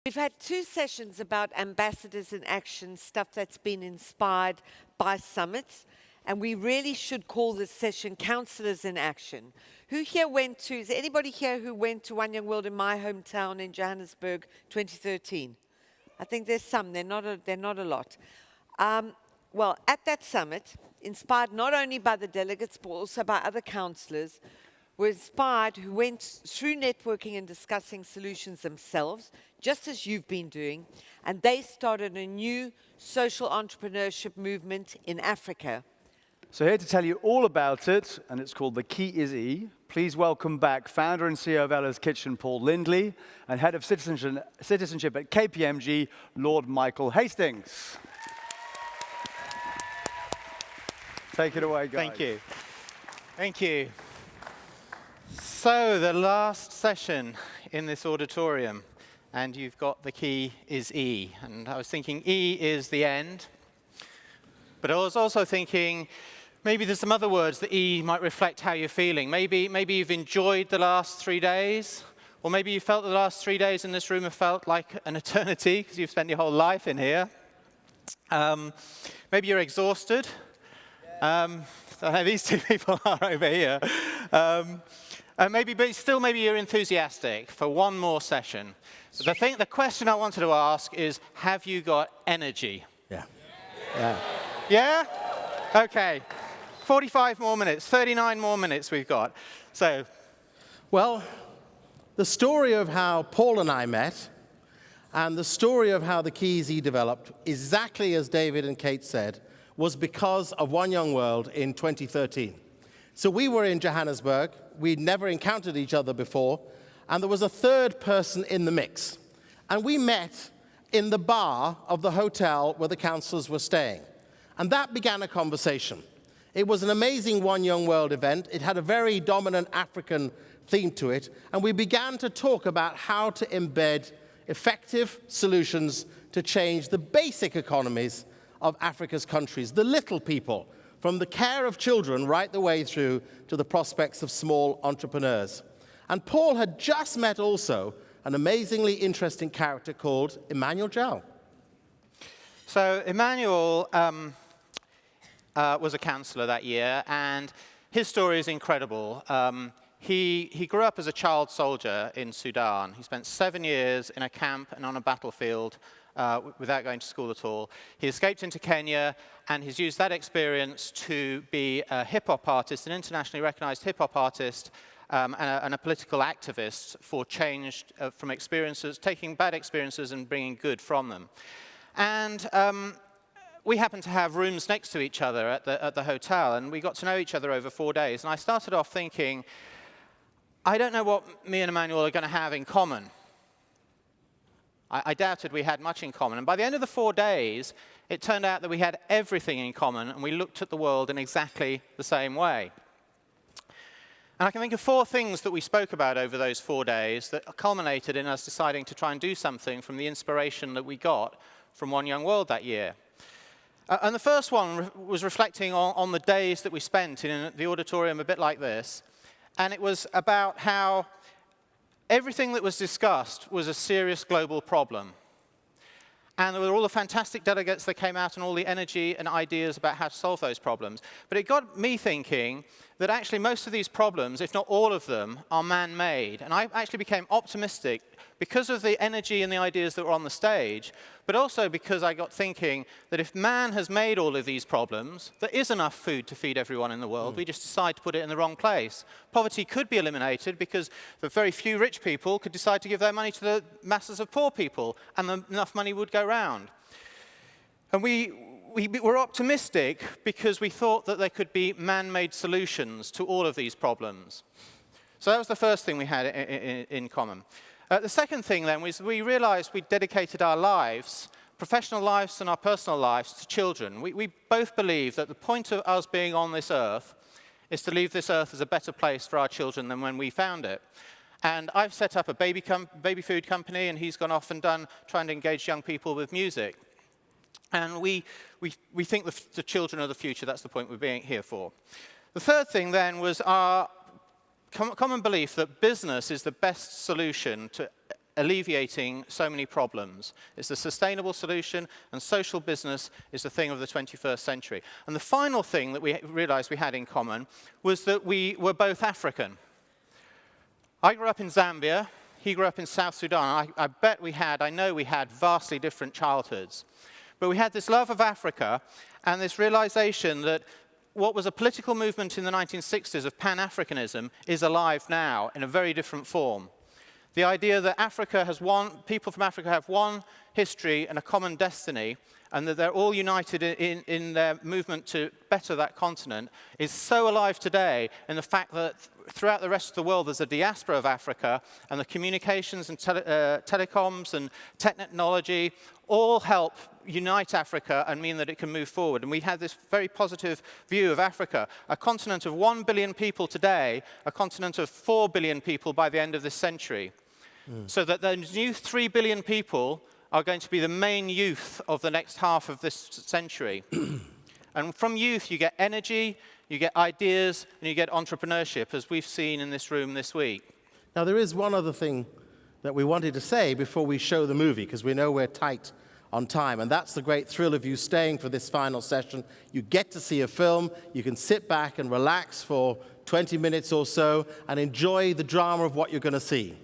We've had 2 sessions about ambassadors in action, stuff that's been inspired by summits, and we really should call this session Counselors in Action. Who here went to, is there anybody here who went to One Young World in my hometown in Johannesburg 2013? I think there's some, they're not a lot. Well, at that summit, inspired not only by the delegates but also by other councillors, were inspired who went through networking and discussing solutions themselves, just as you've been doing, and they started a new social entrepreneurship movement in Africa. So here to tell you all about it, and it's called The Key is E. Please welcome back founder and CEO of Ella's Kitchen, Paul Lindley, and head of citizenship at KPMG, Lord Michael Hastings. Take it away, guys. Thank you. Thank you. So the last session in this auditorium, and you've got the key is E. And I was thinking E is the end, but I was also thinking maybe there's some other words that E might reflect how you're feeling. Maybe you've enjoyed the last 3 days, or maybe you felt the last 3 days in this room have felt like an eternity because you've spent your whole life in here. Maybe you're exhausted. So these two people are over here. But maybe you're enthusiastic for one more session. But the question I wanted to ask is, have you got energy? Yeah. Yeah. Yeah? Okay. 45 more minutes, 39 more minutes we've got. So, Well, the story of how Paul and I met, and the story of how the Keys E developed, exactly as David and Kate said, was because of One Young World in 2013. So we were in Johannesburg. We'd never encountered each other before, and there was a third person in the mix. And we met in the bar of the hotel where the councillors were staying. And that began a conversation. It was an amazing One Young World event. It had a very dominant African theme to it, and we began to talk about how to embed effective solutions to change the basic economies of Africa's countries, the little people, from the care of children right the way through to the prospects of small entrepreneurs. And Paul had just met also an amazingly interesting character called Emmanuel Jal. So Emmanuel was a councillor that year, and his story is incredible. He grew up as a child soldier in Sudan. He spent 7 years in a camp and on a battlefield without going to school at all. He escaped into Kenya, and he's used that experience to be a hip-hop artist, an internationally recognized hip-hop artist, and a political activist for change from experiences, taking bad experiences and bringing good from them. And we happened to have rooms next to each other at the hotel, and we got to know each other over 4 days. And I started off thinking, I don't know what me and Emmanuel are going to have in common. I doubted we had much in common. And by the end of the 4 days, it turned out that we had everything in common, and we looked at the world in exactly the same way. And I can think of 4 things that we spoke about over those 4 days that culminated in us deciding to try and do something from the inspiration that we got from One Young World that year. And the first one was reflecting on the days that we spent in the auditorium a bit like this. And it was about how everything that was discussed was a serious global problem. And there were all the fantastic delegates that came out and all the energy and ideas about how to solve those problems. But it got me thinking that actually most of these problems, if not all of them, are man-made. And I actually became optimistic because of the energy and the ideas that were on the stage, but also because I got thinking that if man has made all of these problems, there is enough food to feed everyone in the world. We just decide to put it in the wrong place. Poverty could be eliminated because the very few rich people could decide to give their money to the masses of poor people, and enough money would go round. And we were optimistic because we thought that there could be man-made solutions to all of these problems. So that was the first thing we had in common. The second thing then was we realized we dedicated our lives, professional lives and our personal lives, to children. We both believe that the point of us being on this earth is to leave this earth as a better place for our children than when we found it. And I've set up a baby food company, and he's gone off and trying to engage young people with music. And we think the children are the future. That's the point we're being here for. The third thing then was our common belief that business is the best solution to alleviating so many problems. It's the sustainable solution, and social business is the thing of the 21st century. And the final thing that we realized we had in common was that we were both African. I grew up in Zambia. He grew up in South Sudan. I know we had vastly different childhoods. But we had this love of Africa and this realization that what was a political movement in the 1960s of Pan-Africanism is alive now in a very different form. The idea that people from Africa have one history and a common destiny, and that they're all united in their movement to better that continent, is so alive today in the fact that throughout the rest of the world there's a diaspora of Africa, and the communications and telecoms and technology all help unite Africa and mean that it can move forward. And we had this very positive view of Africa, a continent of 1 billion people today, a continent of 4 billion people by the end of this century. So that those new 3 billion people are going to be the main youth of the next half of this century. And from youth, you get energy, you get ideas, and you get entrepreneurship, as we've seen in this room this week. Now, there is one other thing that we wanted to say before we show the movie, because we know we're tight on time, and that's the great thrill of you staying for this final session. You get to see a film, you can sit back and relax for 20 minutes or so and enjoy the drama of what you're going to see.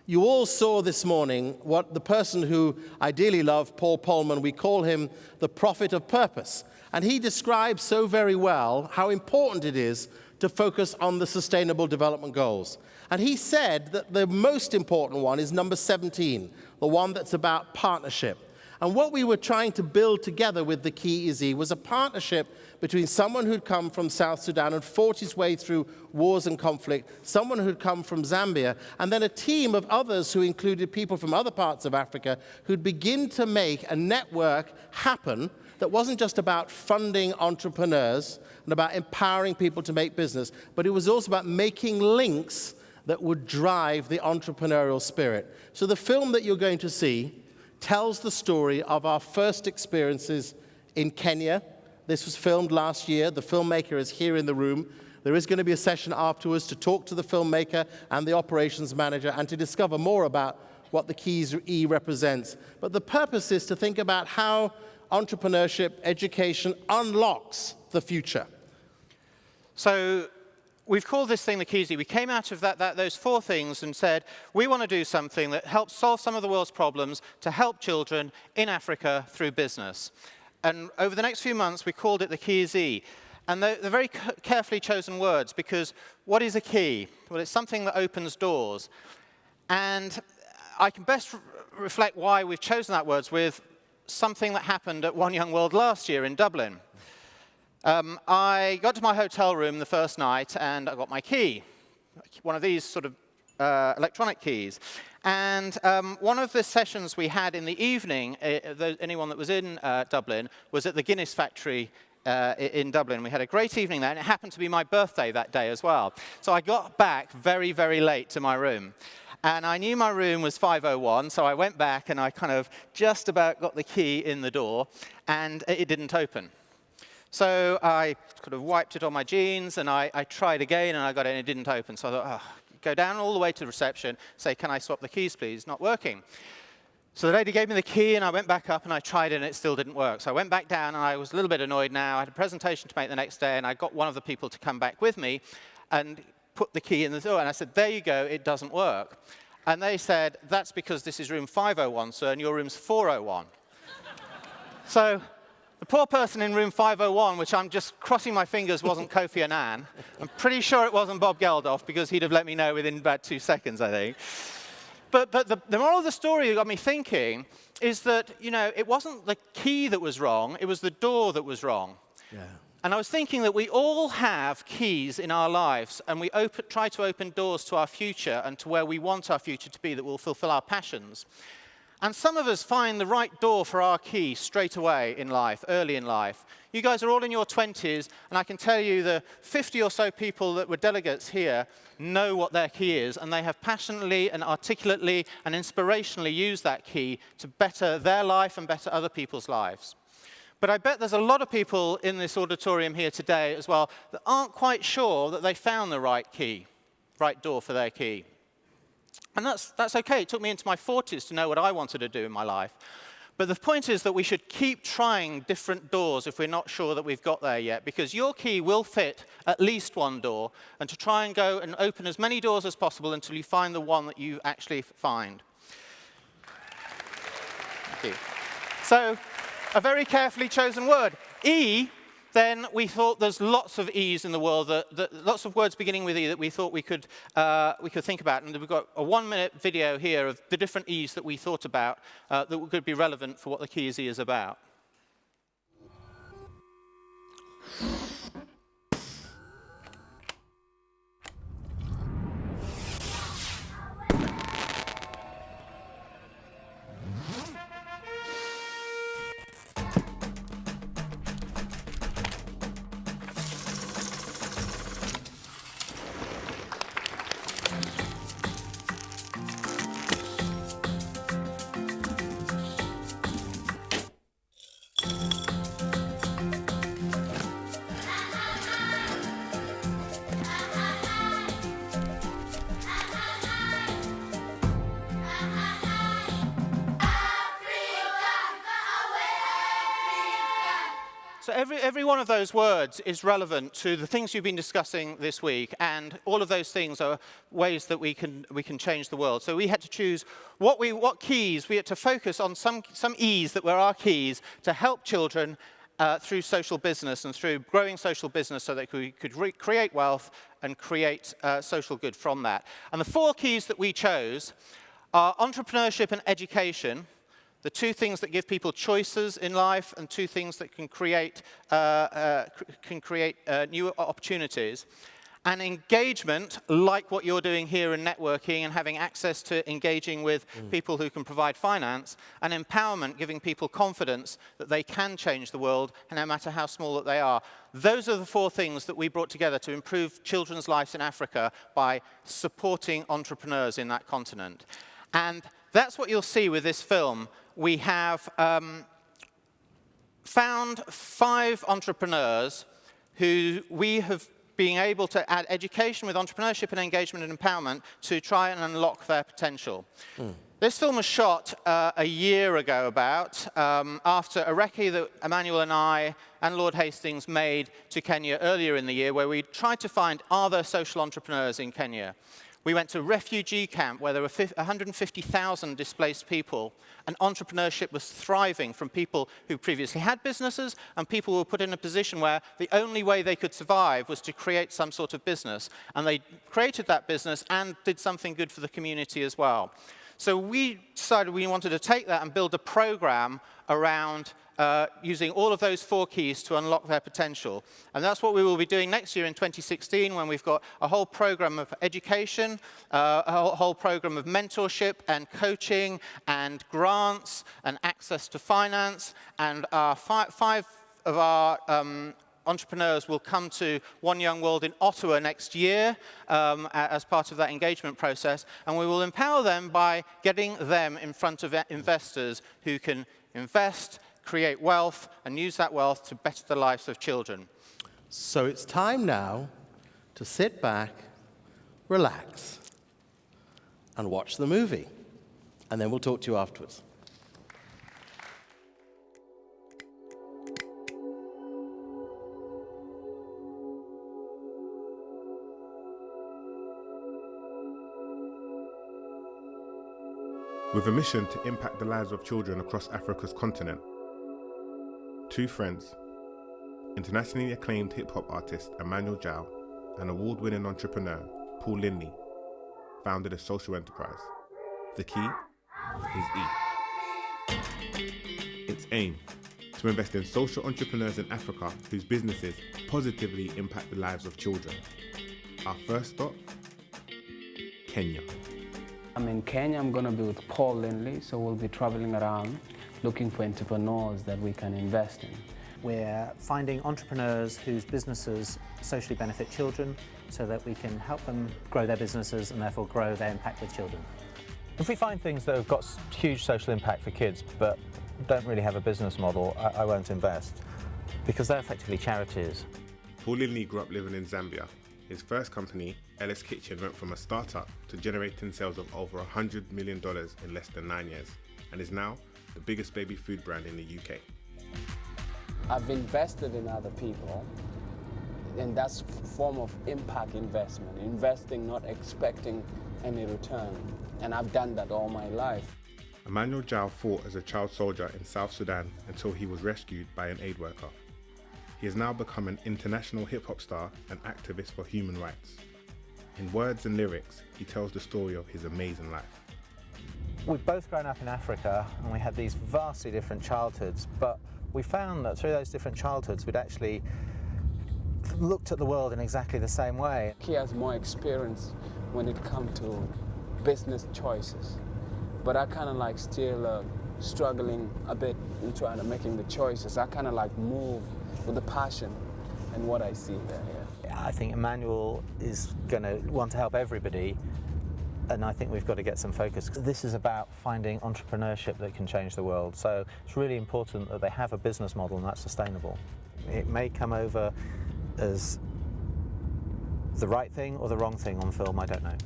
You all saw this morning what the person who I dearly love, Paul Polman, we call him the prophet of purpose. And he describes so very well how important it is to focus on the Sustainable Development Goals. And he said that the most important one is number 17, the one that's about partnership. And what we were trying to build together with the Key Izzy was a partnership between someone who'd come from South Sudan and fought his way through wars and conflict, someone who'd come from Zambia, and then a team of others who included people from other parts of Africa who'd begin to make a network happen that wasn't just about funding entrepreneurs and about empowering people to make business, but it was also about making links that would drive the entrepreneurial spirit. So the film that you're going to see tells the story of our first experiences in Kenya. This was filmed last year. The filmmaker is here in the room. There is going to be a session afterwards to talk to the filmmaker and the operations manager and to discover more about what the Keys E represents. But the purpose is to think about how entrepreneurship, education unlocks the future. So we've called this thing the Keys E. We came out of those 4 things and said, we want to do something that helps solve some of the world's problems to help children in Africa through business. And over the next few months, we called it the Keys E. And they're very carefully chosen words, because what is a key? Well, it's something that opens doors. And I can best reflect why we've chosen that words with something that happened at One Young World last year in Dublin. I got to my hotel room the first night, and I got my key, one of these sort of electronic keys. And one of the sessions we had in the evening, anyone that was in Dublin, was at the Guinness factory in Dublin. We had a great evening there, and it happened to be my birthday that day as well. So I got back very, very late to my room. And I knew my room was 501, so I went back and I kind of just about got the key in the door, and it didn't open. So I kind of wiped it on my jeans, and I tried again, and I got it, and it didn't open. So I thought, go down all the way to reception, say, can I swap the keys, please? Not working. So the lady gave me the key, and I went back up, and I tried it, and it still didn't work. So I went back down, and I was a little bit annoyed now. I had a presentation to make the next day, and I got one of the people to come back with me and put the key in the door. And I said, there you go, it doesn't work. And they said, that's because this is room 501, sir, and your room's 401. So the poor person in room 501, which I'm just crossing my fingers wasn't Kofi Annan. I'm pretty sure it wasn't Bob Geldof, because he'd have let me know within about 2 seconds, I think. But the moral of the story that got me thinking is that, it wasn't the key that was wrong, it was the door that was wrong. Yeah. And I was thinking that we all have keys in our lives, and we try to open doors to our future and to where we want our future to be that will fulfill our passions. And some of us find the right door for our key straight away in life, early in life. You guys are all in your 20s, and I can tell you the 50 or so people that were delegates here know what their key is, and they have passionately and articulately and inspirationally used that key to better their life and better other people's lives. But I bet there's a lot of people in this auditorium here today as well that aren't quite sure that they found the right key, right door for their key. And that's okay. It took me into my 40s to know what I wanted to do in my life. But the point is that we should keep trying different doors if we're not sure that we've got there yet, because your key will fit at least one door, and to try and go and open as many doors as possible until you find the one that you actually find. Thank you. So, a very carefully chosen word. E, then we thought there's lots of E's in the world, lots of words beginning with E that we thought we could think about. And we've got a 1-minute video here of the different E's that we thought about that could be relevant for what the Key is E is about. So every one of those words is relevant to the things you've been discussing this week, and all of those things are ways that we can change the world. So we had to choose what keys. We had to focus on some E's that were our keys to help children through social business and through growing social business, so that we could create wealth and create social good from that. And the 4 keys that we chose are entrepreneurship and education. The 2 things that give people choices in life, and 2 things that can create new opportunities. And engagement, like what you're doing here in networking and having access to engaging with people who can provide finance. And empowerment, giving people confidence that they can change the world, no matter how small that they are. Those are the 4 things that we brought together to improve children's lives in Africa by supporting entrepreneurs in that continent. And that's what you'll see with this film. We have found 5 entrepreneurs who we have been able to add education with entrepreneurship and engagement and empowerment to try and unlock their potential. This film was shot a year ago about, after a recce that Emmanuel and I and Lord Hastings made to Kenya earlier in the year, where we tried to find, are there social entrepreneurs in Kenya? We went to a refugee camp where there were 150,000 displaced people, and entrepreneurship was thriving from people who previously had businesses, and people were put in a position where the only way they could survive was to create some sort of business. And they created that business and did something good for the community as well. So we decided we wanted to take that and build a program around using all of those 4 keys to unlock their potential. And that's what we will be doing next year in 2016, when we've got a whole program of education, a whole program of mentorship and coaching and grants and access to finance. And 5 of our entrepreneurs will come to One Young World in Ottawa next year as part of that engagement process. And we will empower them by getting them in front of investors who can invest, create wealth, and use that wealth to better the lives of children. So it's time now to sit back, relax, and watch the movie. And then we'll talk to you afterwards. With a mission to impact the lives of children across Africa's continent, 2 friends, internationally acclaimed hip-hop artist Emmanuel Jal and award-winning entrepreneur Paul Lindley, founded a social enterprise. The key is E. Its aim: to invest in social entrepreneurs in Africa whose businesses positively impact the lives of children. Our first stop, Kenya. I'm in Kenya. I'm going to be with Paul Lindley, so we'll be traveling around looking for entrepreneurs that we can invest in. We're finding entrepreneurs whose businesses socially benefit children, so that we can help them grow their businesses and therefore grow their impact with children. If we find things that have got huge social impact for kids but don't really have a business model, I won't invest, because they're effectively charities. Paul Lindley grew up living in Zambia, His first company, Ella's Kitchen, went from a startup to generating sales of over $100 million in less than 9 years, and is now the biggest baby food brand in the UK. I've invested in other people, and that's a form of impact investment, investing not expecting any return, and I've done that all my life. Emmanuel Jal fought as a child soldier in South Sudan until he was rescued by an aid worker. He has now become an international hip-hop star and activist for human rights. In words and lyrics, he tells the story of his amazing life. We've both grown up in Africa and we had these vastly different childhoods, but we found that through those different childhoods we'd actually looked at the world in exactly the same way. He has more experience when it comes to business choices, but I kind of like still struggling a bit in trying to making the choices. I kind of like move with the passion and what I see there. Yeah. I think Emmanuel is going to want to help everybody, and I think we've got to get some focus. This is about finding entrepreneurship that can change the world, so it's really important that they have a business model and that's sustainable. It may come over as the right thing or the wrong thing on film, I don't know.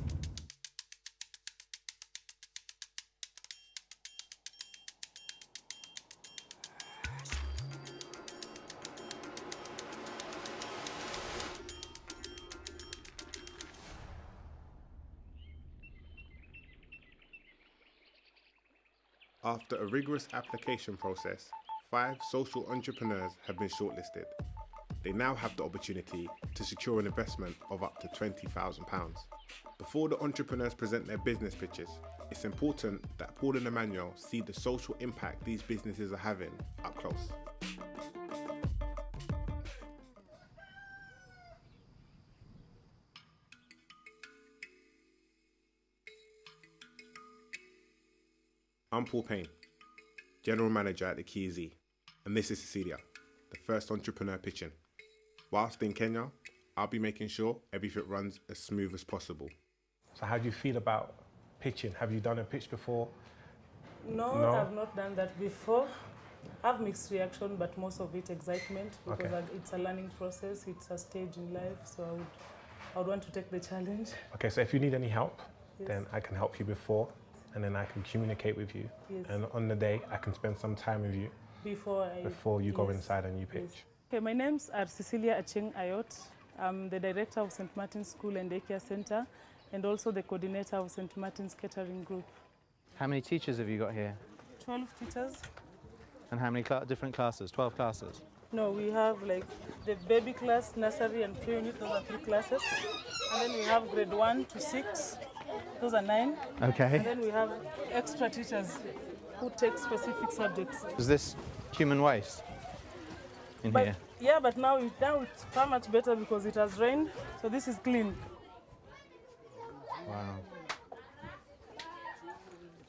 After a rigorous application process, 5 social entrepreneurs have been shortlisted. They now have the opportunity to secure an investment of up to £20,000. Before the entrepreneurs present their business pitches, it's important that Paul and Emmanuel see the social impact these businesses are having up close. I'm Paul Payne, General Manager at the Key Z, and this is Cecilia, the first entrepreneur pitching. Whilst in Kenya, I'll be making sure everything runs as smooth as possible. So how do you feel about pitching? Have you done a pitch before? No, I've not done that before. I've mixed reaction, but most of it excitement, because it's a learning process, it's a stage in life, so I would want to take the challenge. Okay, so if you need any help, then I can help you before, and then I can communicate with you. Yes. And on the day, I can spend some time with you before you go inside and you pitch. Yes. Okay, my name's Cecilia Acheng Ayot. I'm the director of St. Martin's School and Daycare Center, and also the coordinator of St. Martin's Catering Group. How many teachers have you got here? 12 teachers. And how many different classes? 12 classes? No, we have like the baby class, nursery and pre-unit, those are 3 classes. And then we have grade 1 to 6, those are 9. Okay. And then we have extra teachers who take specific subjects. Is this human waste in here? Yeah, but now it's far much better because it has rained, so this is clean. Wow.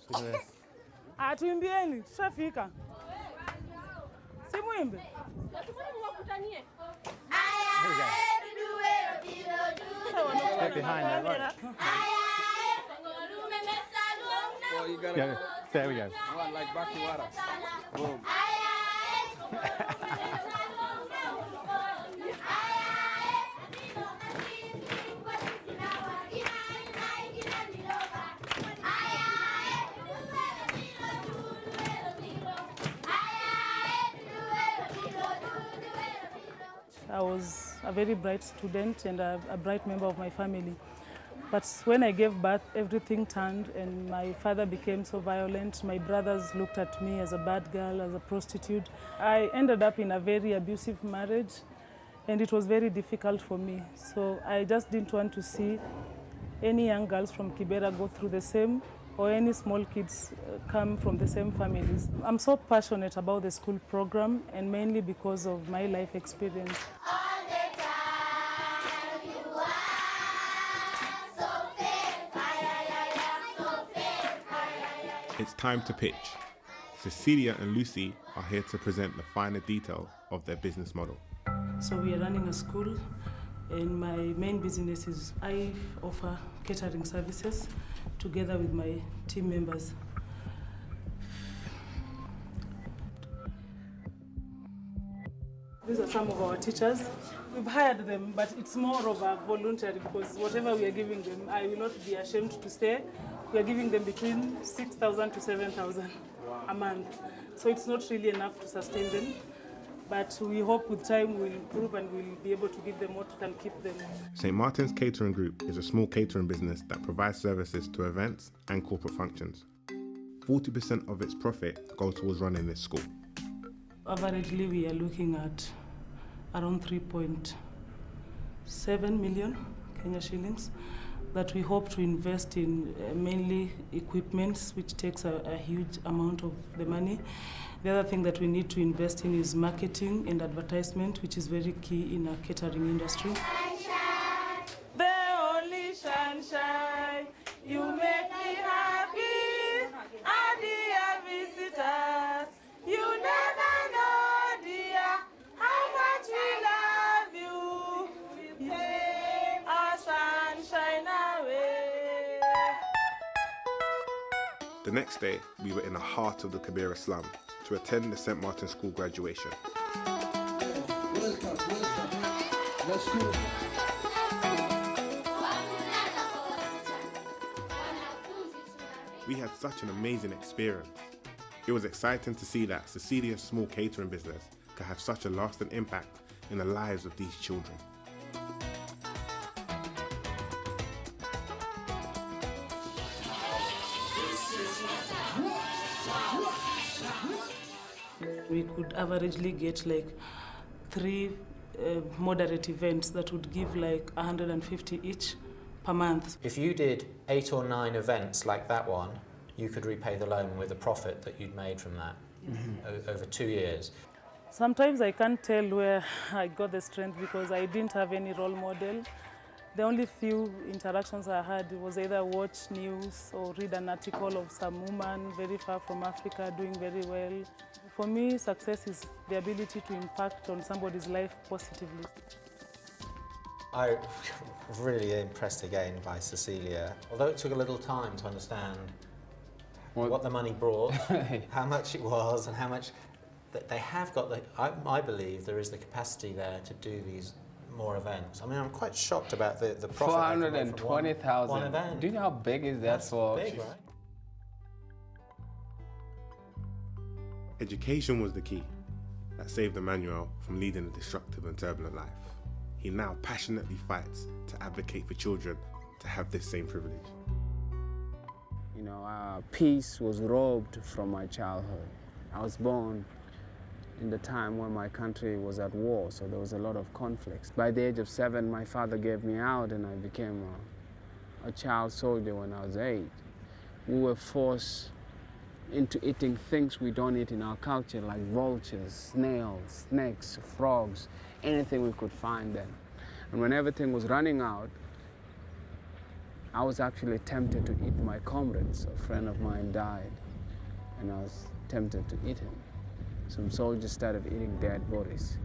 Look at this. Atuimbieni, tushafika. Si muimbe. Get behind that, right. Yeah, there we go. Boom. I was a very bright student and a bright member of my family. But when I gave birth, everything turned and my father became so violent. My brothers looked at me as a bad girl, as a prostitute. I ended up in a very abusive marriage and it was very difficult for me. So I just didn't want to see any young girls from Kibera go through the same, or any small kids come from the same families. I'm so passionate about the school program, and mainly because of my life experience. It's time to pitch. Cecilia and Lucy are here to present the finer detail of their business model. So we are running a school, and my main business is I offer catering services together with my team members. These are some of our teachers. We've hired them, but it's more of a voluntary because whatever we are giving them, I will not be ashamed to say, we are giving them between 6,000 to 7,000 a month. So it's not really enough to sustain them. But we hope with time we'll improve and we'll be able to give them what can keep them. St. Martin's Catering Group is a small catering business that provides services to events and corporate functions. 40% of its profit goes towards running this school. Averagely, we are looking at around 3.7 million Kenya shillings that we hope to invest in mainly equipments, which takes a huge amount of the money. The other thing that we need to invest in is marketing and advertisement, which is very key in our catering industry. The only sunshine, you make me happy, our dear visitors. You never know, dear, how much we love you. You take our sunshine away. The next day, we were in the heart of the Kibera slum to attend the St. Martin's School graduation. We had such an amazing experience. It was exciting to see that Cecilia's small catering business could have such a lasting impact in the lives of these children. We could averagely get like 3 moderate events that would give like 150 each per month. If you did 8 or 9 events like that one, you could repay the loan with the profit that you'd made from that over 2 years. Sometimes I can't tell where I got the strength because I didn't have any role model. The only few interactions I had was either watch news or read an article of some woman very far from Africa doing very well. For me, success is the ability to impact on somebody's life positively. I was really impressed again by Cecilia. Although it took a little time to understand what the money brought, how much it was, and how much that they have got. I believe there is the capacity there to do these more events. I mean, I'm quite shocked about the profit. 420,000. One event. Do you know how big is that? That's for? big, right? Education was the key that saved Emmanuel from leading a destructive and turbulent life. He now passionately fights to advocate for children to have this same privilege. You know, peace was robbed from my childhood. I was born in the time when my country was at war, so there was a lot of conflicts. By the age of 7, my father gave me out and I became a child soldier when I was 8. We were forced into eating things we don't eat in our culture, like vultures, snails, snakes, frogs, anything we could find then. And when everything was running out, I was actually tempted to eat my comrades. A friend of mine died, and I was tempted to eat him. Some soldiers started eating dead bodies.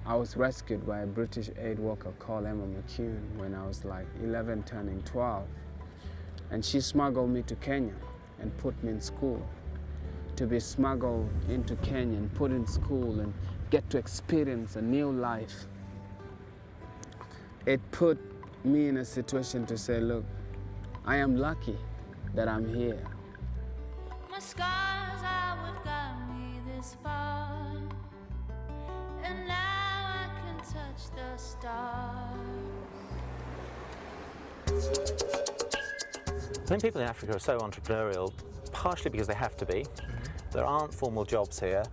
I was rescued by a British aid worker called Emma McCune when I was like 11, turning 12. And she smuggled me to Kenya and put me in school. To be smuggled into Kenya and put in school and get to experience a new life, it put me in a situation to say, look, I am lucky that I'm here. My scars are what got me this far, and now I can touch the stars. I think people in Africa are so entrepreneurial, partially because they have to be. There aren't formal jobs here,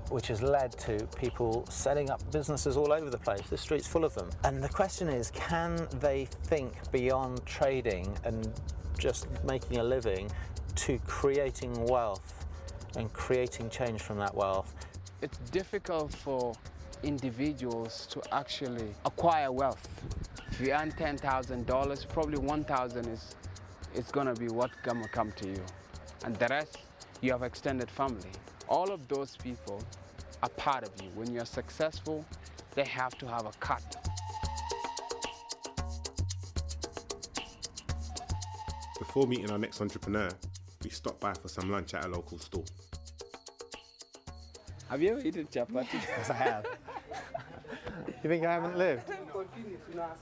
which has led to people setting up businesses all over the place. The street's full of them. And the question is, can they think beyond trading and just making a living to creating wealth and creating change from that wealth? It's difficult for individuals to actually acquire wealth. If you earn $10,000, probably 1,000 is gonna be what's gonna come to you. And the rest, you have extended family. All of those people are part of you. When you're successful, they have to have a cut. Before meeting our next entrepreneur, we stopped by for some lunch at a local store. Have you ever eaten chapati? Yes, I have. You think I haven't lived?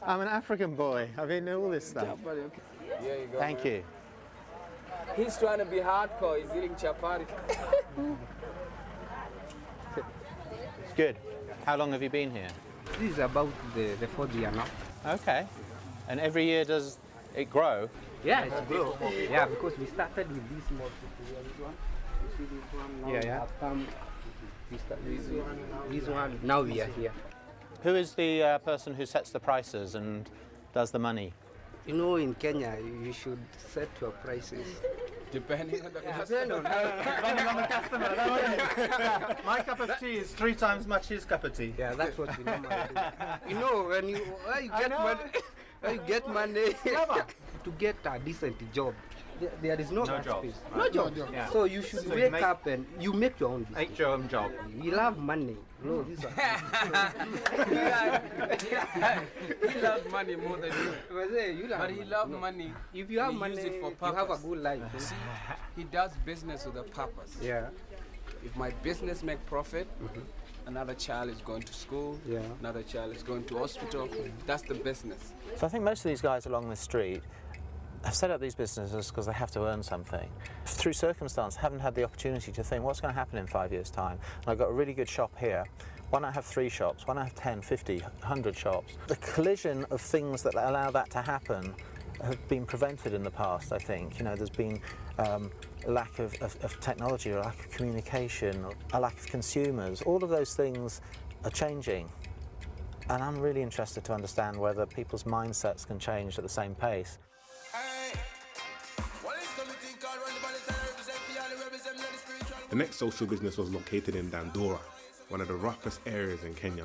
I'm an African boy. I've eaten all this stuff. Here you go. Thank you. He's trying to be hardcore. He's eating chapati. It's good. How long have you been here? This is about the fourth year now. Okay. And every year does it grow? Yeah, it's grow. Yeah, because we started with this small one. You see this one now? Yeah. We start with this one. Now we are here. Who is the person who sets the prices and does the money? You know, in Kenya, you should set your prices. Depending on the Depending on the customer. My cup of tea is 3 times much his cup of tea. Yeah, that's what we normally do. You know, when you get money, to get a decent job, there is no job. No job. Yeah. So you should wake up and you make your own business. Make your own job. We love money. No, this one. He loves money more than you. But he loves money. If you have he money, use it for you have a purpose. good life. See, he does business with a purpose. Yeah. If my business make profit, another child is going to school, another child is going to hospital. That's the business. So I think most of these guys along the street have set up these businesses because they have to earn something. Through circumstance, haven't had the opportunity to think what's going to happen in 5 years' time. And I've got a really good shop here. Why not have 3 shops? Why not have 10, 50, 100 shops? The collision of things that allow that to happen have been prevented in the past, I think. You know, there's been a lack of technology, a lack of communication, a lack of consumers. All of those things are changing. And I'm really interested to understand whether people's mindsets can change at the same pace. The next social business was located in Dandora, one of the roughest areas in Kenya.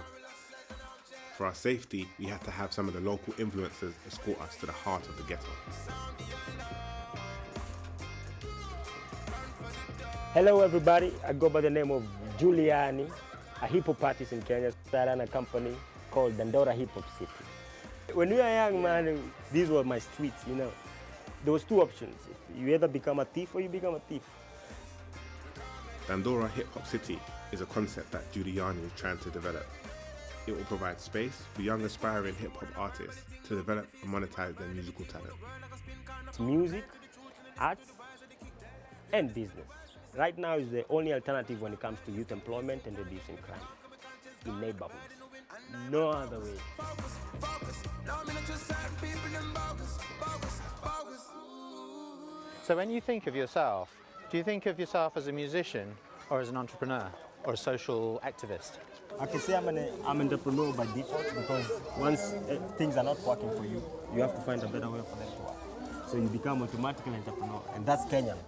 For our safety, we had to have some of the local influencers escort us to the heart of the ghetto. Hello everybody, I go by the name of Giuliani, a hip hop artist in Kenya. I run a company called Dandora Hip Hop City. When we were young, man, these were my streets, you know. There was 2 options. You either become a thief or you become a thief. Dandora Hip Hop City is a concept that Giuliani is trying to develop. It will provide space for young aspiring hip hop artists to develop and monetize their musical talent. It's music, arts, and business. Right now is the only alternative when it comes to youth employment and reducing crime in neighborhoods. No other way. So when you think of yourself, do you think of yourself as a musician or as an entrepreneur or a social activist? I can say I'm an entrepreneur by default because once things are not working for you, you have to find a better way for them to work. So you become automatically an entrepreneur, and that's Kenyan.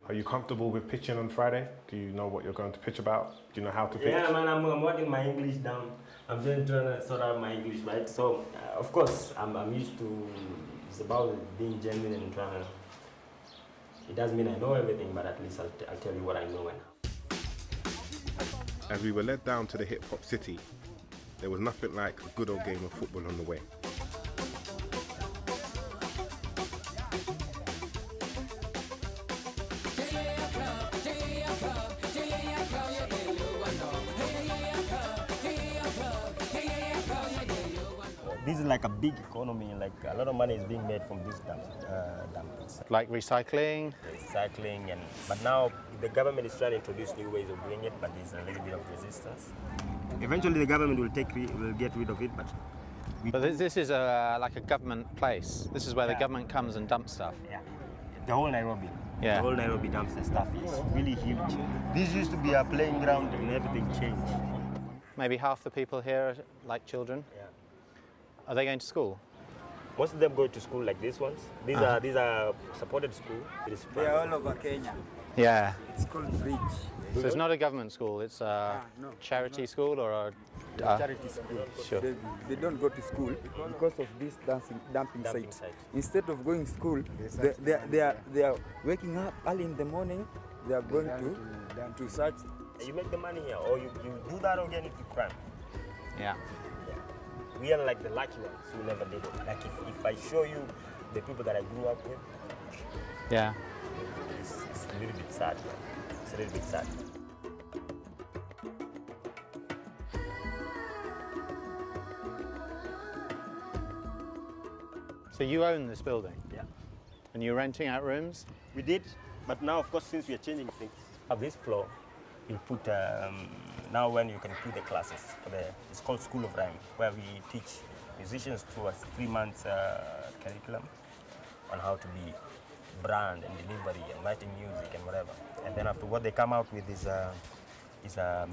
Are you comfortable with pitching on Friday? Do you know what you're going to pitch about? Do you know how to pitch? Yeah, man, I'm working my English down. I'm just trying to sort out my English, right? So, of course, I'm used to, it's about being genuine and trying to, it doesn't mean I know everything, but at least I'll tell you what I know now. As we were led down to the hip hop city, there was nothing like a good old game of football on the way. This is like a big economy, like a lot of money is being made from this dumps. Like recycling? Recycling, but now the government is trying to introduce new ways of doing it, but there's a little bit of resistance. Eventually the government will get rid of it, but... this is like a government place. This is where the government comes and dumps stuff. Yeah, the whole Nairobi. Yeah. The whole Nairobi dumps the stuff. It's really huge. This used to be a playing ground and everything changed. Maybe half the people here are like children? Yeah. Are they going to school? Most of them go to school like these ones. These are supported school. They are all over Kenya. Yeah. It's called Bridge. So it's not a government school, it's a charity school or a... charity school. Sure. They don't go to school because of this dumping site. Instead of going to school, they are waking up early in the morning, they are going to search. You make the money here, or you do that or get into crime. Yeah. We are like the lucky ones who never did it. Like if I show you the people that I grew up with, yeah, it's a little bit sad. It's a little bit sad. So you own this building? Yeah. And you're renting out rooms? We did, but now, of course, since we are changing things, of this floor, we put, now when you can do the classes, it's called School of Rhyme, where we teach musicians through a 3-month curriculum on how to be brand and delivery and writing music and whatever. And then after what they come out with is a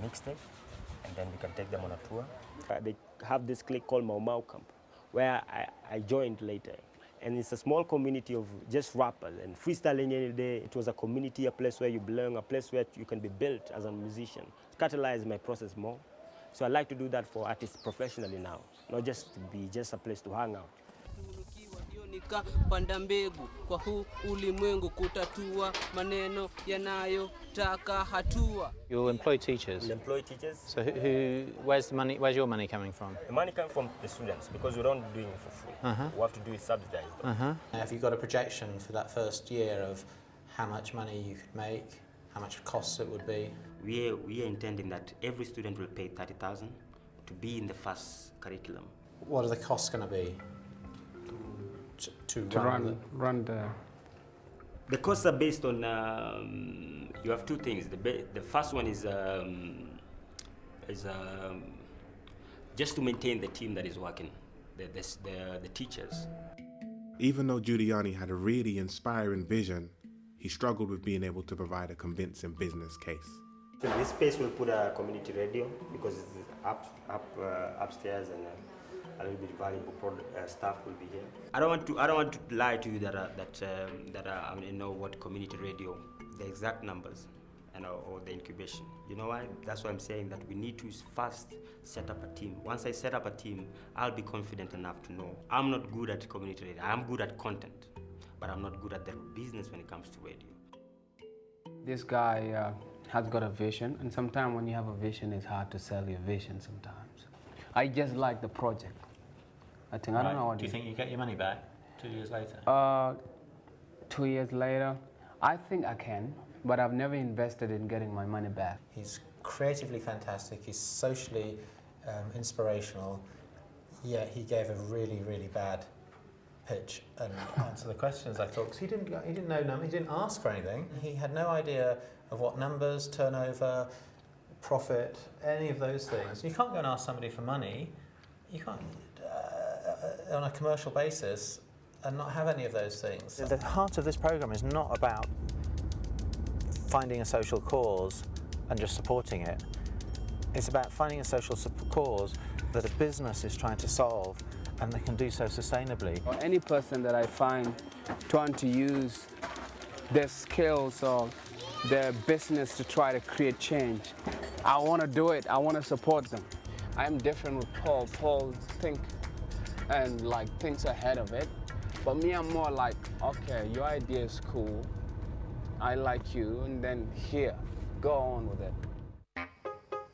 mixtape, and then we can take them on a tour. They have this clique called Mau Mau Camp, where I joined later. And it's a small community of just rappers and freestyling any day. It was a community, a place where you belong, a place where you can be built as a musician. Catalyze my process more. So I like to do that for artists professionally now, not just to be just a place to hang out. Panda mbegu kwa huu ulimwengu kutatua maneno yanayotaka hatua. You'll employ teachers? We'll employ teachers. So where's the money? Where's your money coming from? The money comes from the students because we don't do it for free. We have to do it subsidized. Have you got a projection for that first year of how much money you could make, how much costs it would be? We are intending that every student will pay 30,000 to be in the first curriculum. What are the costs going to be? To run the costs are based on you have two things. The first one is just to maintain the team that is working, the teachers. Even though Giuliani had a really inspiring vision, he struggled with being able to provide a convincing business case. So in this space we'll put a community radio because it's upstairs and a little bit valuable staff will be here. I don't want to lie to you that I know what community radio, the exact numbers, or the incubation. You know why? That's why I'm saying that we need to first set up a team. Once I set up a team, I'll be confident enough to know I'm not good at community radio. I'm good at content, but I'm not good at the business when it comes to radio. This guy has got a vision, and sometimes when you have a vision, it's hard to sell your vision sometimes. I just like the project. I don't know what. Do you think you get your money back 2 years later? 2 years later, I think I can, but I've never invested in getting my money back. He's creatively fantastic. He's socially inspirational. Yet he gave a really, really bad pitch and answer the questions. I thought, because he didn't know numbers. He didn't ask for anything. He had no idea of what numbers, turnover, profit, any of those things. You can't go and ask somebody for money. You can't on a commercial basis and not have any of those things. The heart of this program is not about finding a social cause and just supporting it. It's about finding a social cause that a business is trying to solve and they can do so sustainably. Or any person that I find trying to use their skills or their business to try to create change, I want to do it. I want to support them. I'm different with Paul. Paul thinks ahead of it. But me, I'm more like, okay, your idea is cool. I like you, and then here, go on with it.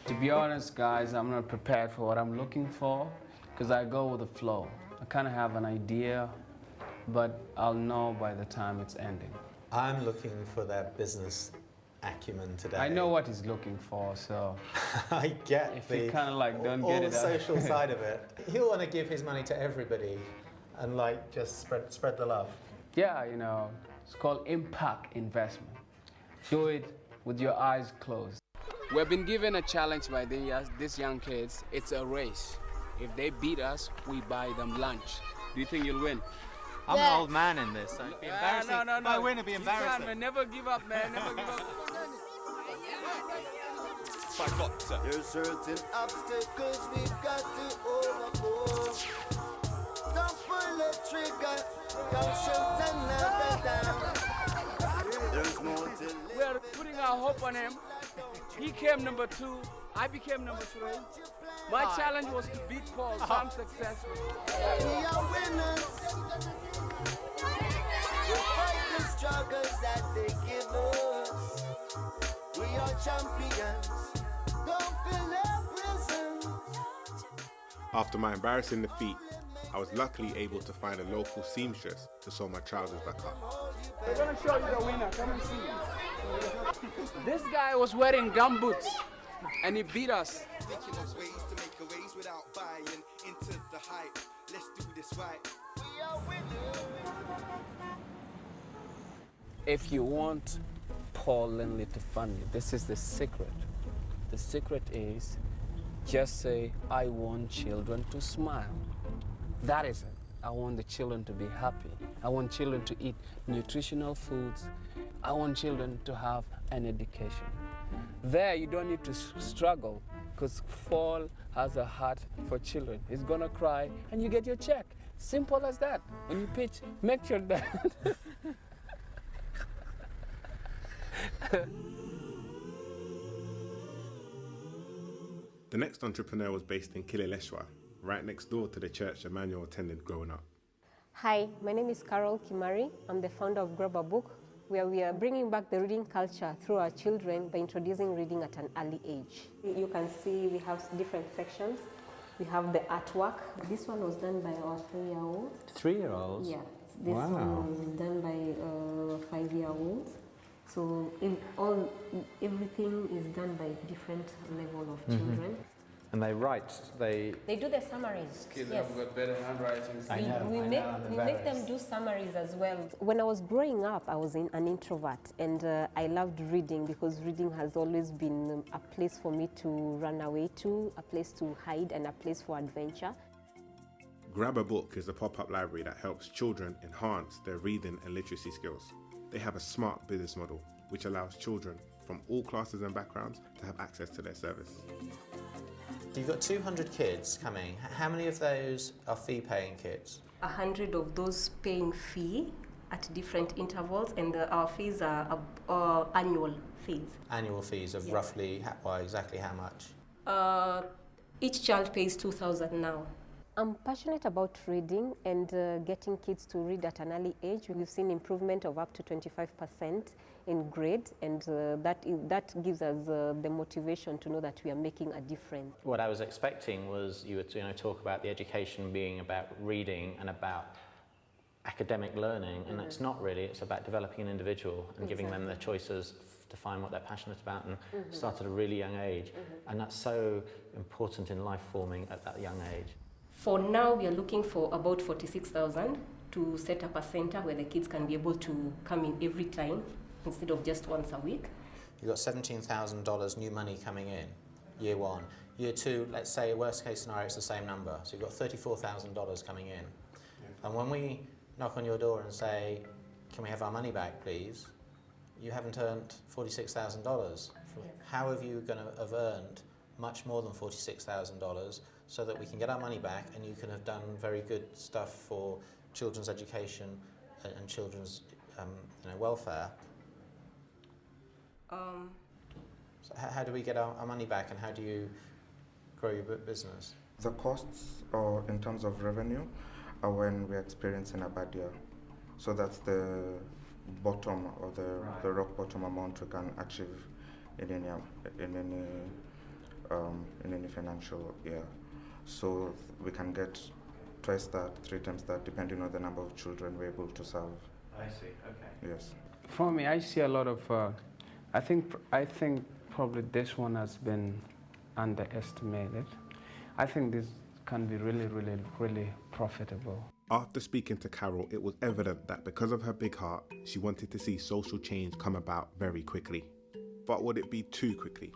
To be honest, guys, I'm not prepared for what I'm looking for because I go with the flow. I kind of have an idea, but I'll know by the time it's ending. I'm looking for their business acumen today. I know what he's looking for, so I get if he kind of like don't get it, all the social side of it. He'll want to give his money to everybody, and like just spread the love. Yeah, you know, it's called impact investment. Do it with your eyes closed. We've been given a challenge by these young kids. It's a race. If they beat us, we buy them lunch. Do you think you'll win? I'm an old man in this, so it'd be embarrassing. No. If I win, it'd be embarrassing. Man. Never give up, man. Never give up. There's certain obstacles we've got to overcome. Don't pull the trigger, don't shoot another down. There's more to live. We are putting our hope on him. He came number 2. I became number 3. My challenge was to beat Paul, so I'm successful. We are winners. We fight the struggles that they give us. We are champions. Don't fill their prisons. After my embarrassing defeat, I was luckily able to find a local seamstress to sew my trousers back up. We're going to show you the winner. Come and see. This guy was wearing gumboots, and he beat us. Thinking of ways to make a raise without buying into the hype. Let's do this right. If you want Paul Lindley to fund you, this is the secret. The secret is just say, I want children to smile. That is it. I want the children to be happy. I want children to eat nutritional foods. I want children to have an education. There, you don't need to struggle because Paul has a heart for children. He's gonna cry and you get your check. Simple as that. When you pitch, make sure that. The next entrepreneur was based in Kileleshwa, right next door to the church Emmanuel attended growing up. Hi, my name is Carol Kimari. I'm the founder of Grab a Book, where we are bringing back the reading culture through our children by introducing reading at an early age. You can see we have different sections. We have the artwork. This one was done by our 3-year-old. 3-year-olds? Yeah. This one was done by 5-year-olds. So everything is done by different level of children. And they write, They do the summaries. Kids yes. have got better handwriting. We make them do summaries as well. When I was growing up, I was an introvert, and I loved reading because reading has always been a place for me to run away to, a place to hide, and a place for adventure. Grab a Book is a pop-up library that helps children enhance their reading and literacy skills. They have a smart business model which allows children from all classes and backgrounds to have access to their service. You've got 200 kids coming. How many of those are fee-paying kids? 100 of those paying fee at different intervals, and our fees are annual fees. Annual fees of roughly, exactly how much? Each child pays 2,000 now. I'm passionate about reading and getting kids to read at an early age. We've seen improvement of up to 25% in grade, and that gives us the motivation to know that we are making a difference. What I was expecting was you would talk about the education being about reading and about academic learning, and it's not really. It's about developing an individual and giving them the choices to find what they're passionate about, and start at a really young age. And that's so important in life forming at that young age. For now, we are looking for about 46,000 to set up a center where the kids can be able to come in every time instead of just once a week. You've got $17,000 new money coming in, year one. Year two, let's say worst case scenario, it's the same number. So you've got $34,000 coming in. And when we knock on your door and say, can we have our money back, please? You haven't earned $46,000. How are you going to have earned much more than $46,000 so that we can get our money back and you can have done very good stuff for children's education and children's welfare? So how do we get our money back, and how do you grow your business? The costs, or in terms of revenue, are when we're experiencing a bad year. So that's the bottom, or the rock bottom amount we can achieve in any financial year. So we can get twice that, 3 times that, depending on the number of children we're able to serve. I see. Okay. Yes. For me, I see a lot of. I think probably this one has been underestimated. I think this can be really, really, really profitable. After speaking to Carol, it was evident that because of her big heart, she wanted to see social change come about very quickly. But would it be too quickly?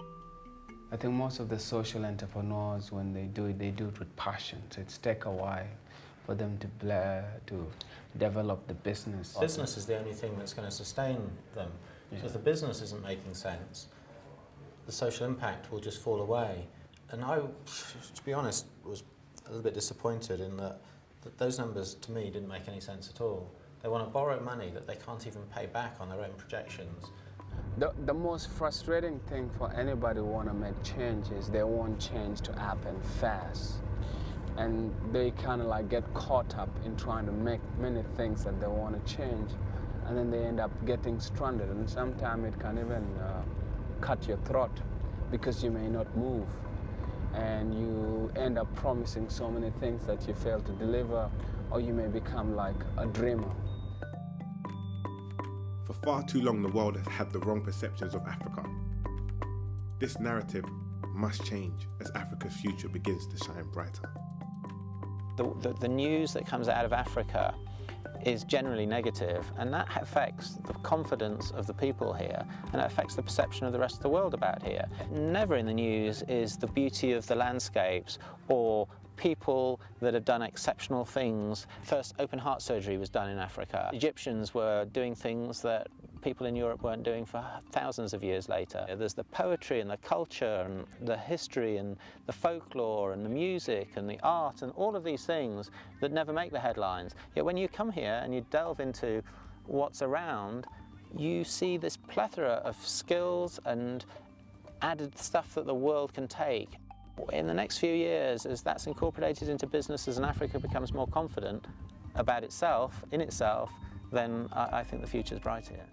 I think most of the social entrepreneurs, when they do it with passion. So it's take a while for them to develop the business. Business is the only thing that's going to sustain them. Yeah. So if the business isn't making sense, the social impact will just fall away. And I, to be honest, was a little bit disappointed in that those numbers to me didn't make any sense at all. They want to borrow money that they can't even pay back on their own projections. The most frustrating thing for anybody who want to make change is they want change to happen fast. And they kind of like get caught up in trying to make many things that they want to change. And then they end up getting stranded. And sometimes it can even cut your throat because you may not move. And you end up promising so many things that you fail to deliver, or you may become like a dreamer. For far too long, the world has had the wrong perceptions of Africa. This narrative must change as Africa's future begins to shine brighter. The news that comes out of Africa is generally negative, and that affects the confidence of the people here, and it affects the perception of the rest of the world about here. Never in the news is the beauty of the landscapes or people that have done exceptional things. First open heart surgery was done in Africa. Egyptians were doing things that people in Europe weren't doing for thousands of years later. There's the poetry and the culture and the history and the folklore and the music and the art and all of these things that never make the headlines. Yet when you come here and you delve into what's around, you see this plethora of skills and added stuff that the world can take. In the next few years, as that's incorporated into businesses and Africa becomes more confident about itself, in itself, then I think the future's bright here.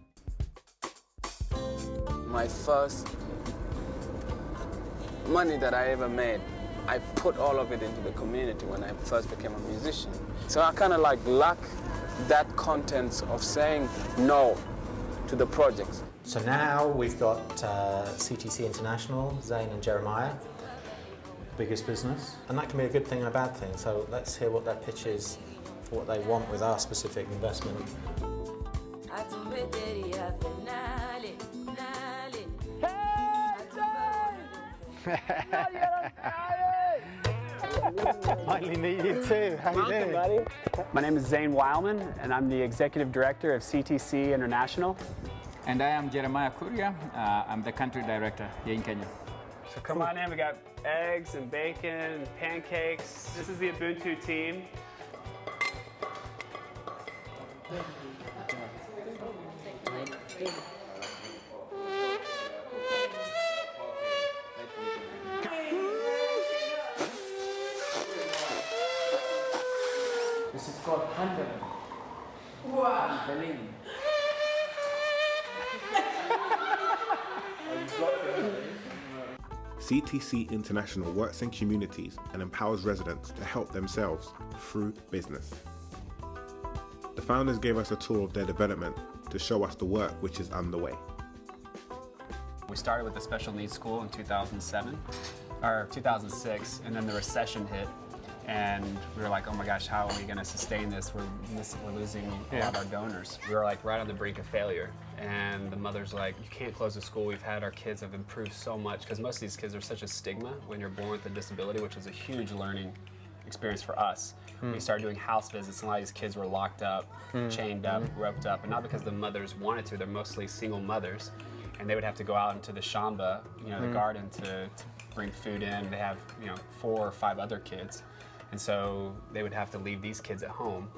My first money that I ever made, I put all of it into the community when I first became a musician. So I kind of like lack that content of saying no to the projects. So now we've got CTC International, Zane and Jeremiah, biggest business, and that can be a good thing and a bad thing. So let's hear what their pitch is for what they want with our specific investment. Finally meet you too. How you doing? Buddy. My name is Zane Wildman, and I'm the Executive Director of CTC International. And I am Jeremiah Kuria. I'm the Country Director here in Kenya. So come on in, we got eggs and bacon and pancakes. This is the Ubuntu team. This is called Hunter. Wow. Berlin. CTC International works in communities and empowers residents to help themselves through business. The founders gave us a tour of their development to show us the work which is underway. We started with the special needs school in 2007, or 2006, and then the recession hit. And we were like, oh my gosh, how are we going to sustain this? We're losing a lot of our donors. We were like right on the brink of failure. And the mother's like, you can't close the school. We've had our kids have improved so much, because most of these kids are such a stigma when you're born with a disability, which is a huge learning experience for us. We started doing house visits, and a lot of these kids were locked up, chained up, roped up, and not because the mothers wanted to. They're mostly single mothers, and they would have to go out into the shamba, the garden, to bring food in. They have 4 or 5 other kids. And so they would have to leave these kids at home.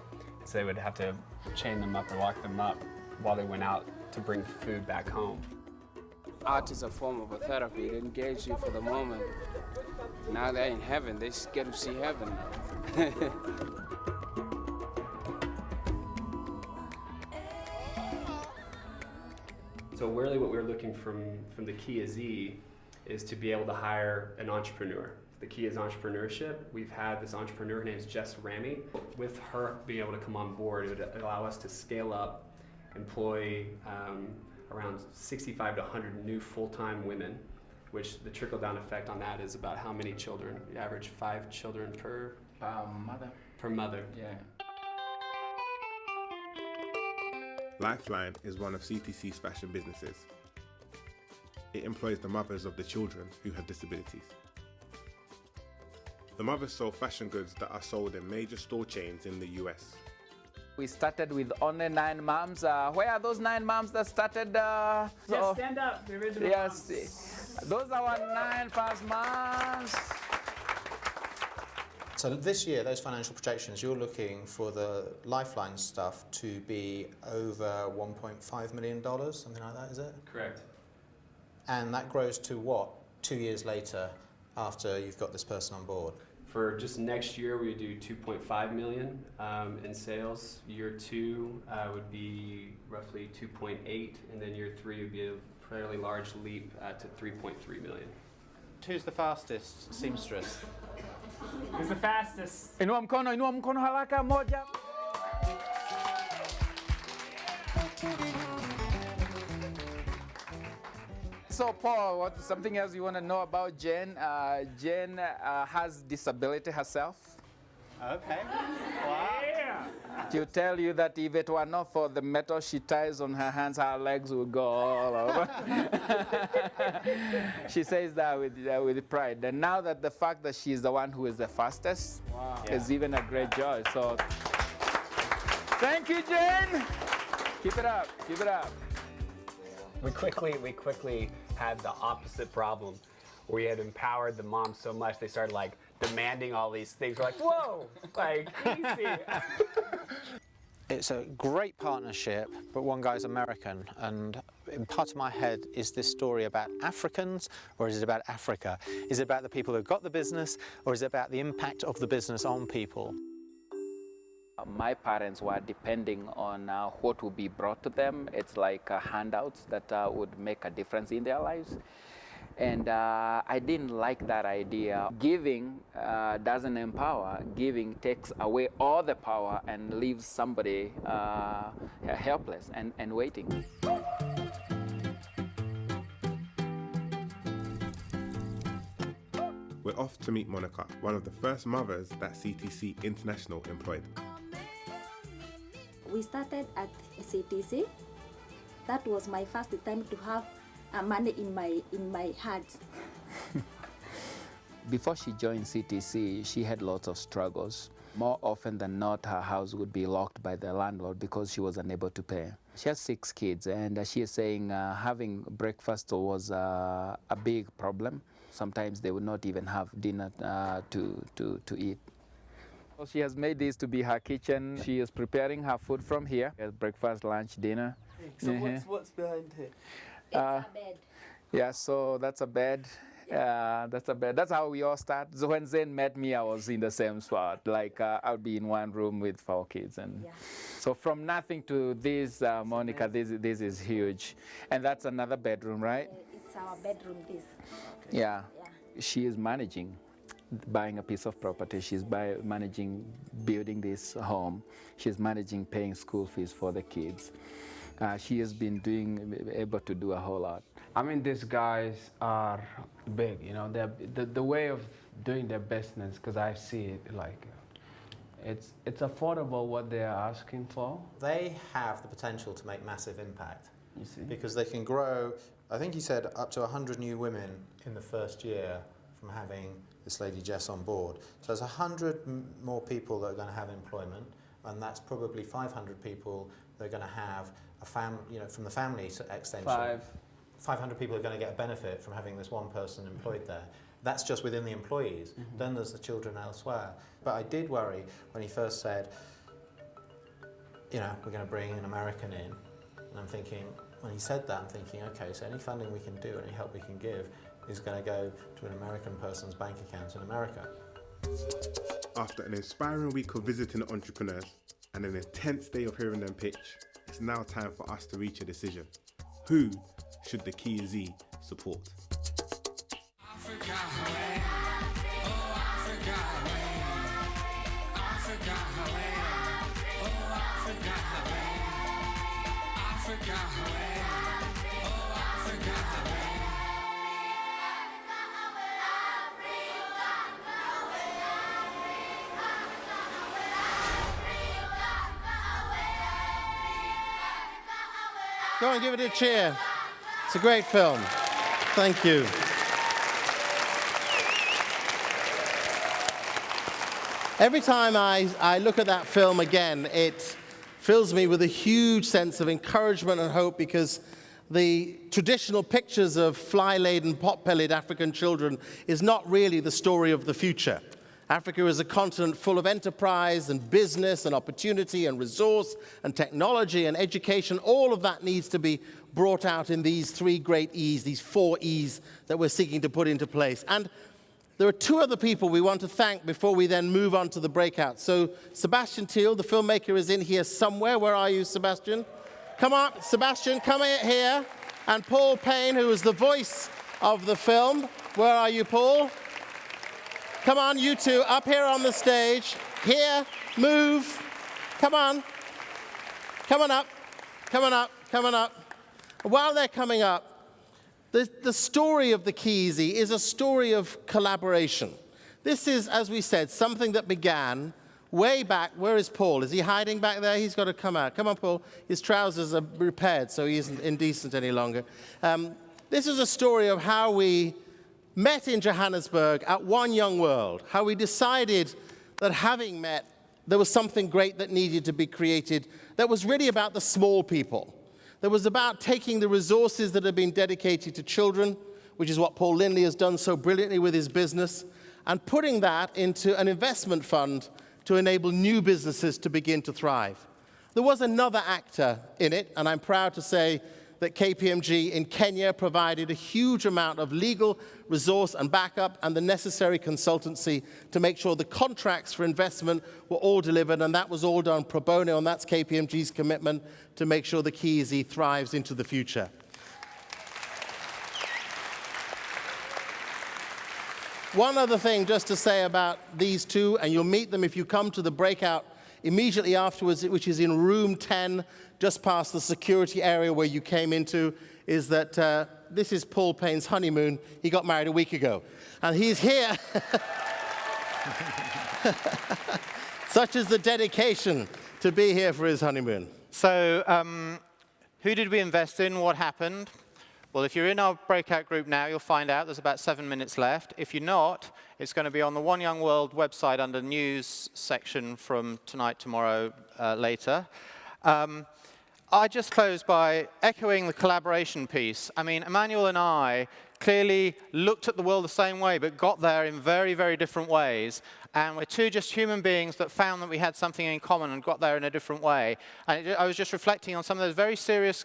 So they would have to chain them up or lock them up while they went out to bring food back home. Art is a form of a therapy. It engages you for the moment. Now they're in heaven. They get to see heaven. So really what we're looking from the Kia Z is to be able to hire an entrepreneur. The key is entrepreneurship. We've had this entrepreneur, her name is Jess Ramy. With her being able to come on board, it would allow us to scale up, employ around 65 to 100 new full-time women, which the trickle-down effect on that is about how many children? You average 5 children per mother. Per mother. Yeah. Lifeline is one of CTC's fashion businesses. It employs the mothers of the children who have disabilities. The mothers sell fashion goods that are sold in major store chains in the US. We started with only 9 moms. Where are those 9 moms that started? Yes, stand up. We're ready to Yes, those are our 9 first moms. So this year, those financial projections, you're looking for the Lifeline stuff to be over $1.5 million, something like that, is it? Correct. And that grows to what, 2 years later, after you've got this person on board? For just next year, we would do 2.5 million in sales. Year 2 would be roughly 2.8, and then year 3 would be a fairly large leap to 3.3 million. Who's the fastest seamstress? Who's the fastest? Inua mkono haraka moja. So Paul, something else you want to know about Jen? Jen has disability herself. Okay. Wow. She'll tell you that if it were not for the metal she ties on her hands, her legs would go all over. She says that with pride. And now that the fact that she's the one who is the fastest is even a great joy. So thank you, Jane. Keep it up. Keep it up. We quickly had the opposite problem. We had empowered the moms so much they started like demanding all these things. We're like, whoa, like easy. It's a great partnership, but one guy's American, and in part of my head, is this story about Africans, or is it about Africa? Is it about the people who got the business, or is it about the impact of the business on people? My parents were depending on what would be brought to them. It's like handouts that would make a difference in their lives. And I didn't like that idea. Giving doesn't empower. Giving takes away all the power and leaves somebody helpless and waiting. We're off to meet Monica, one of the first mothers that CTC International employed. We started at CTC. That was my first time to have money in my hands. Before she joined CTC, she had lots of struggles. More often than not, her house would be locked by the landlord because she was unable to pay. She has 6 kids, and she is saying having breakfast was a big problem. Sometimes they would not even have dinner to eat. She has made this to be her kitchen. She is preparing her food from here. Breakfast, lunch, dinner. So what's behind here? It's a bed. Yeah, so that's a bed. That's a bed. That's how we all start. So when Zen met me, I was in the same spot. Like I would be in one room with 4 kids, and so from nothing to this, Monica, this is huge. And that's another bedroom, right? It's our bedroom. This. Yeah. She is managing buying a piece of property. She's managing building this home. She's managing paying school fees for the kids. She has been able to do a whole lot. I mean, these guys are big, you know, the way of doing their business, because I see it like, it's affordable what they're asking for. They have the potential to make massive impact. You see? Because they can grow, I think he said, up to 100 new women in the first year from having this lady Jess on board. So there's 100 more people that are going to have employment, and that's probably 500 people that are going to have a from the family extension. 500 people are going to get a benefit from having this one person employed there. That's just within the employees. Then there's the children elsewhere. But I did worry when he first said, we're going to bring an American in. And I'm thinking, when he said that, I'm thinking, okay, so any funding we can do, any help we can give, is going to go to an American person's bank account in America. After an inspiring week of visiting entrepreneurs and an intense day of hearing them pitch, it's now time for us to reach a decision. Who should the Key Z support? Africa, oh Africa, Africa, oh Africa, Africa, oh Africa. Go on, give it a cheer. It's a great film. Thank you. Every time I look at that film again, it fills me with a huge sense of encouragement and hope, because the traditional pictures of fly-laden, pot-bellied African children is not really the story of the future. Africa is a continent full of enterprise and business and opportunity and resource and technology and education. All of that needs to be brought out in these 3 great E's, these 4 E's that we're seeking to put into place. And there are 2 other people we want to thank before we then move on to the breakout. So Sebastian Thiel, the filmmaker, is in here somewhere. Where are you, Sebastian? Come on, Sebastian, come here. And Paul Payne, who is the voice of the film. Where are you, Paul? Come on, you 2, up here on the stage. Here, move. Come on. Come on up. Come on up. Come on up. While they're coming up, the story of the Key Z is a story of collaboration. This is, as we said, something that began way back. Where is Paul? Is he hiding back there? He's got to come out. Come on, Paul. His trousers are repaired, so he isn't indecent any longer. This is a story of how we met in Johannesburg at One Young World, how we decided that having met, there was something great that needed to be created that was really about the small people. That was about taking the resources that have been dedicated to children, which is what Paul Lindley has done so brilliantly with his business, and putting that into an investment fund to enable new businesses to begin to thrive. There was another actor in it, and I'm proud to say that KPMG in Kenya provided a huge amount of legal resource and backup and the necessary consultancy to make sure the contracts for investment were all delivered, and that was all done pro bono, and that's KPMG's commitment to make sure the KEZ thrives into the future. One other thing just to say about these two, and you'll meet them if you come to the breakout immediately afterwards, which is in room 10, just past the security area where you came into, is that this is Paul Payne's honeymoon. He got married a week ago. And he's here. Such is the dedication to be here for his honeymoon. So who did we invest in? What happened? Well, if you're in our breakout group now, you'll find out there's about 7 minutes left. If you're not, it's going to be on the One Young World website under news section from tonight, tomorrow, later. I just close by echoing the collaboration piece. I mean, Emmanuel and I clearly looked at the world the same way, but got there in very, very different ways. And we're two just human beings that found that we had something in common and got there in a different way. And I was just reflecting on some of those very serious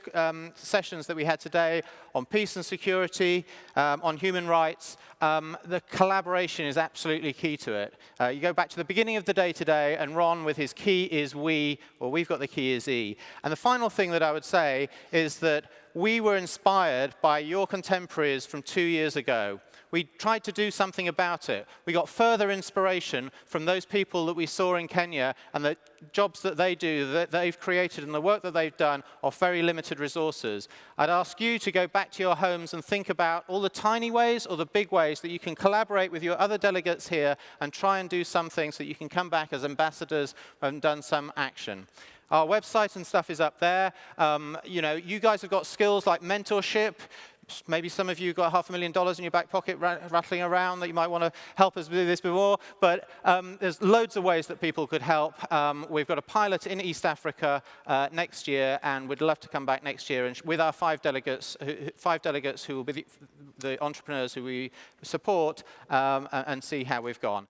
sessions that we had today on peace and security, on human rights. The collaboration is absolutely key to it. You go back to the beginning of the day today, and Ron with his key is we, well, we've got the key is E. And the final thing that I would say is that we were inspired by your contemporaries from 2 years ago. We tried to do something about it. We got further inspiration from those people that we saw in Kenya and the jobs that they do, that they've created and the work that they've done off very limited resources. I'd ask you to go back to your homes and think about all the tiny ways or the big ways that you can collaborate with your other delegates here and try and do something so that you can come back as ambassadors and done some action. Our website and stuff is up there. You know, you guys have got skills like mentorship. Maybe some of you got $500,000 in your back pocket rattling around that you might want to help us do this before. But there's loads of ways that people could help. We've got a pilot in East Africa next year, and we'd love to come back next year and with our 5 delegates who will be the entrepreneurs who we support and see how we've gone.